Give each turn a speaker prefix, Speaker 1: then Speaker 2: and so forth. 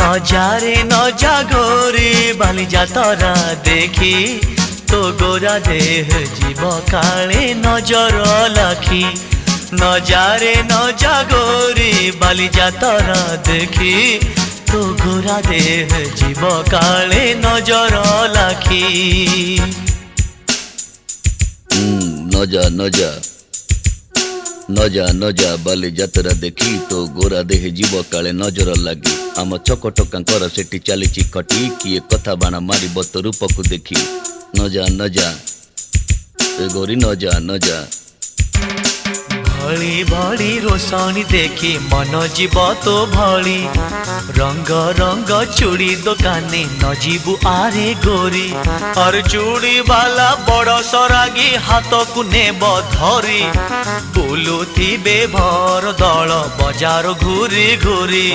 Speaker 1: নজারে নজা গোরে বালিজা তরা দেখি তো গোরা দেহ জীব কালে নজর লাখি নজারে নজা গোরে বালিজা তরা দেখি তো গোরা দেহ জীব কালে নজর লাখি
Speaker 2: নজা নজা নজা নজা বালি যাত্ରା দেখি তো ଗୋରା ଦେହ ଯିବ କାଳେ ନଜର ଲାଗି ଆମ ଚକଟକାଙ୍କର ସେଠି ଚାଲିଛି ଖଟି କିଏ କଥା ବାଣ ମାରିବ ତ ରୂପକୁ ଦେଖି ନଜା ନଜା ଏ ଗୋରି ନଜା ନଜା
Speaker 1: भली भली रोशनी देखी मन जीव तो भली रंग रंग चूड़ी दुकानी न जीवु आरे गोरी और चूड़ी वाला बड़ सरागी हाथ को नेब धरी बुलुथिबे भर दल बजार घूरी घूरी।